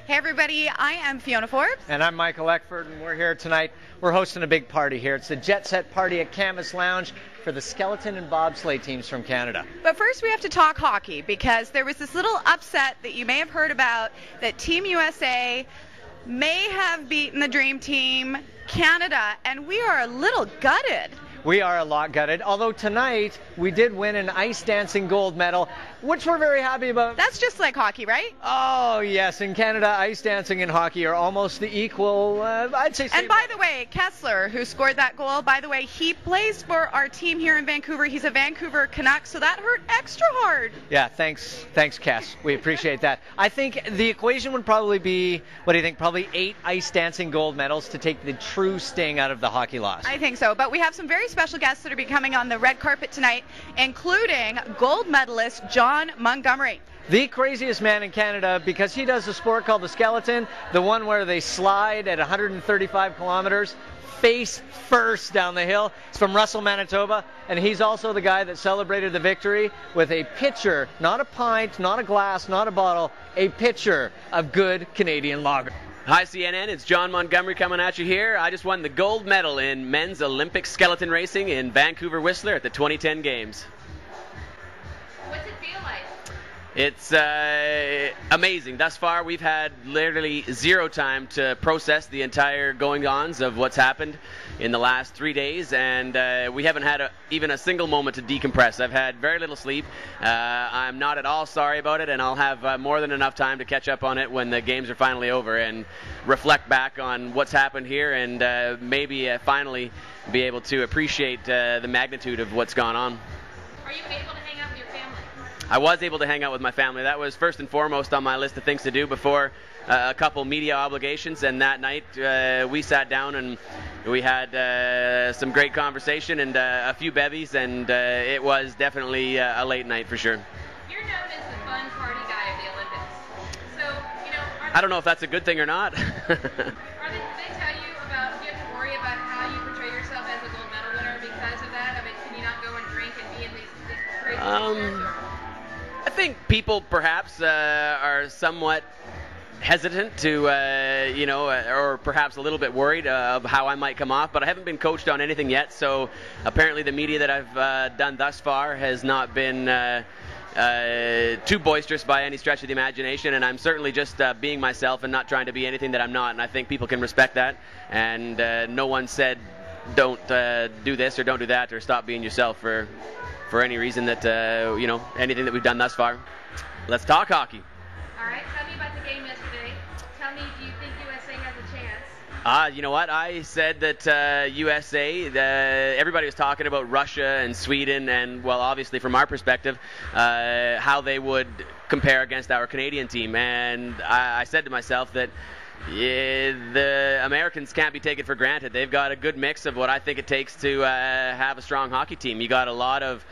Hey everybody, I am Fiona Forbes. And I'm Michael Eckford, and we're here tonight. We're hosting a big party here. It's the Jet Set Party at Canvas Lounge for the skeleton and bobsleigh teams from Canada. But first we have to talk hockey, because there was this little upset that you may have heard about, that Team USA may have beaten the Dream Team Canada, and we are a little gutted. We are a lot gutted, although tonight we did win an ice dancing gold medal, which we're very happy about. That's just like hockey, right? Oh, yes. In Canada, ice dancing and hockey are almost the equal, I'd say. And by the way, Kessler, who scored that goal, by the way, he plays for our team here in Vancouver. He's a Vancouver Canuck, so that hurt extra hard. Yeah, thanks, Cass. We appreciate that. I think the equation would probably be, what do you think, probably 8 ice dancing gold medals to take the true sting out of the hockey loss. I think so, but we have some very special guests that are be coming on the red carpet tonight, including gold medalist Jon Montgomery. The craziest man in Canada, because he does a sport called the skeleton, the one where they slide at 135 kilometers face first down the hill. He's from Russell, Manitoba, and he's also the guy that celebrated the victory with a pitcher, not a pint, not a glass, not a bottle, a pitcher of good Canadian lager. Hi CNN, it's Jon Montgomery coming at you here. I just won the gold medal in men's Olympic skeleton racing in Vancouver Whistler at the 2010 Games. What's it feel like? It's amazing. Thus far, we've had literally zero time to process the entire going-ons of what's happened in the last 3 days, and we haven't had even a single moment to decompress. I've had very little sleep. I'm not at all sorry about it, and I'll have more than enough time to catch up on it when the games are finally over and reflect back on what's happened here, and maybe finally be able to appreciate the magnitude of what's gone on. Are you able to hang out with your family? I was able to hang out with my family. That was first and foremost on my list of things to do before a couple media obligations. And that night we sat down and we had some great conversation and a few bevies, and it was definitely a late night for sure. You're known as the fun party guy of the Olympics. So, you know, I don't know if that's a good thing or not. Did they tell you about, do you have to worry about how you portray yourself as a gold medal winner because of that? I mean, can you not go and drink and be in these crazy pictures? I think people perhaps are somewhat hesitant to, or perhaps a little bit worried of how I might come off, but I haven't been coached on anything yet, so apparently the media that I've done thus far has not been too boisterous by any stretch of the imagination, and I'm certainly just being myself and not trying to be anything that I'm not, and I think people can respect that, and no one said don't do this or don't do that or stop being yourself for any reason that, anything that we've done thus far. Let's talk hockey. All right, tell me about the game yesterday. Tell me, do you think USA has a chance? You know what? I said that USA, everybody was talking about Russia and Sweden, and, well, obviously from our perspective, how they would compare against our Canadian team. And I said to myself that the Americans can't be taken for granted. They've got a good mix of what I think it takes to have a strong hockey team. You got a lot of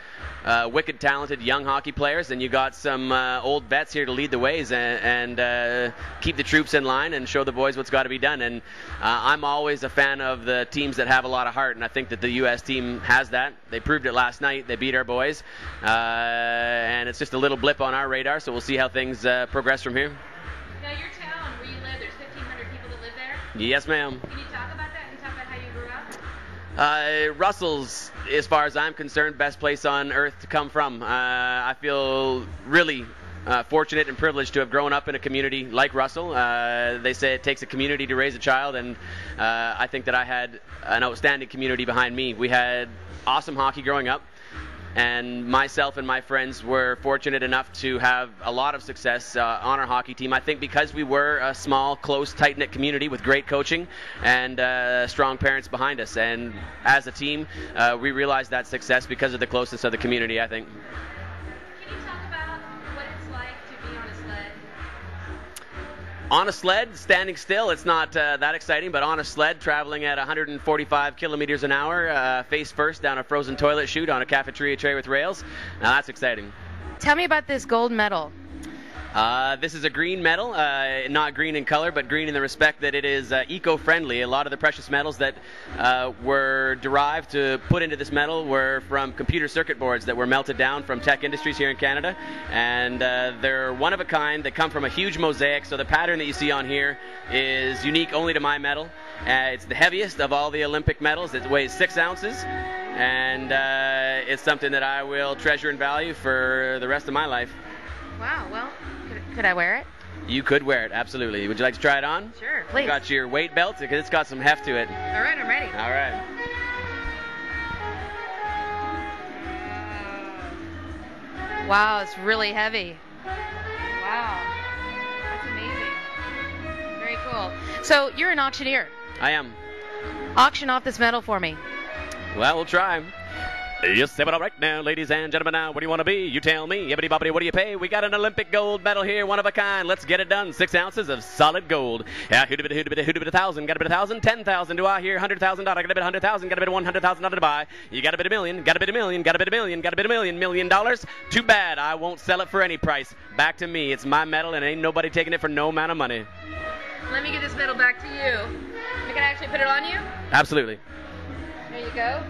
wicked talented young hockey players, and you got some old vets here to lead the ways and keep the troops in line and show the boys what's got to be done. And I'm always a fan of the teams that have a lot of heart, and I think that the U.S. team has that. They proved it last night. They beat our boys, and it's just a little blip on our radar, so we'll see how things progress from here. Now, your town where you live, there's 1,500 people that live there? Yes, ma'am. Can you talk about that and talk about how you grew up? Russell's, as far as I'm concerned, best place on earth to come from. I feel really fortunate and privileged to have grown up in a community like Russell. They say it takes a community to raise a child, and I think that I had an outstanding community behind me. We had awesome hockey growing up, and myself and my friends were fortunate enough to have a lot of success on our hockey team. I think because we were a small, close, tight-knit community with great coaching and strong parents behind us. And as a team, we realized that success because of the closeness of the community, I think. Can you talk about what it's like to be on a sled? On a sled, standing still, it's not that exciting, but on a sled, traveling at 145 kilometers an hour, face first down a frozen toilet chute on a cafeteria tray with rails, now that's exciting. Tell me about this gold medal. This is a green medal, not green in color, but green in the respect that it is eco-friendly. A lot of the precious metals that were derived to put into this medal were from computer circuit boards that were melted down from Tech Industries here in Canada, and they're one of a kind. They come from a huge mosaic, so the pattern that you see on here is unique only to my medal. It's the heaviest of all the Olympic medals. It weighs 6 ounces, and it's something that I will treasure and value for the rest of my life. Wow, well, could I wear it? You could wear it, absolutely. Would you like to try it on? Sure, please. You got your weight belt, because it's got some heft to it. All right, I'm ready. All right. Wow, it's really heavy. Wow, that's amazing. Very cool. So you're an auctioneer. I am. Auction off this medal for me. Well, we'll try. Yes, say what all right now, ladies and gentlemen. Now, what do you want to be? You tell me. Yibbity bobbity, what do you pay? We got an Olympic gold medal here, one of a kind. Let's get it done. 6 ounces of solid gold. Yeah, who'd a bit 1,000? Got a bit 1,000? 10,000. Do I hear $100,000? Got a bit 100,000? Got a bit $100,000 to buy. You got a bit $1 million? Got a bit $1 million? Got a bit $1 million? Got a bit $1 million dollars? Too bad. I won't sell it for any price. Back to me. It's my medal, and ain't nobody taking it for no amount of money. Let me get this medal back to you. We can actually put it on you? Absolutely. There you go.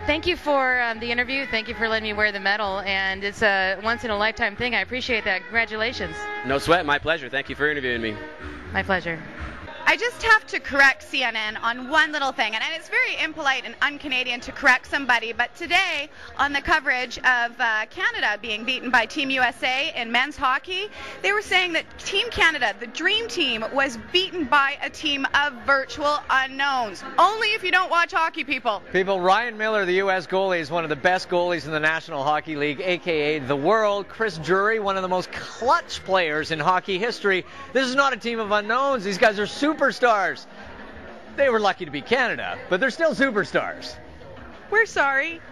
Thank you for the interview. Thank you for letting me wear the medal, and it's a once-in-a-lifetime thing. I appreciate that. Congratulations. No sweat. My pleasure. Thank you for interviewing me. My pleasure. I just have to correct CNN on one little thing, and it's very impolite and un-Canadian to correct somebody, but today on the coverage of Canada being beaten by Team USA in men's hockey, they were saying that Team Canada, the dream team, was beaten by a team of virtual unknowns. Only if you don't watch hockey, people. People, Ryan Miller, the U.S. goalie, is one of the best goalies in the National Hockey League, a.k.a. the world. Chris Drury, one of the most clutch players in hockey history. This is not a team of unknowns. These guys are superstars. They were lucky to beat Canada, but they're still superstars. We're sorry.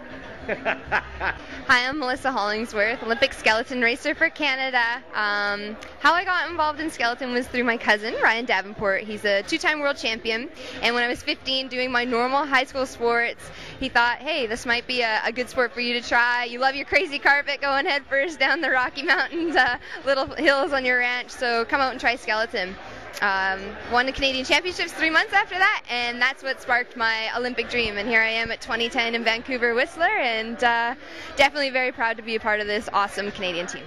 Hi, I'm Melissa Hollingsworth, Olympic skeleton racer for Canada. How I got involved in skeleton was through my cousin, Ryan Davenport. He's a 2-time world champion, and when I was 15 doing my normal high school sports, he thought, hey, this might be a good sport for you to try. You love your crazy carpet going head first down the Rocky Mountains, little hills on your ranch, so come out and try skeleton. Won the Canadian Championships 3 months after that, and that's what sparked my Olympic dream. And here I am at 2010 in Vancouver Whistler, and definitely very proud to be a part of this awesome Canadian team.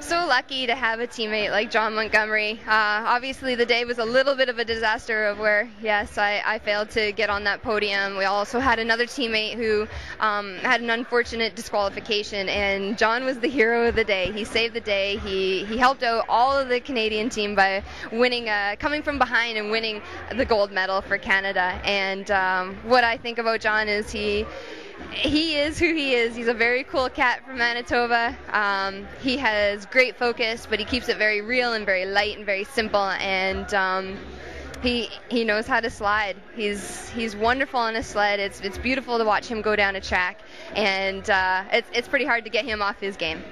So lucky to have a teammate like Jon Montgomery. Obviously the day was a little bit of a disaster of where, yes, I failed to get on that podium. We also had another teammate who had an unfortunate disqualification, and Jon was the hero of the day. He saved the day. He helped out all of the Canadian team by winning, coming from behind and winning the gold medal for Canada. And what I think about Jon is he is who he is. He's a very cool cat from Manitoba. He has great focus, but he keeps it very real and very light and very simple, and he knows how to slide. He's wonderful on a sled. It's beautiful to watch him go down a track, and it's pretty hard to get him off his game.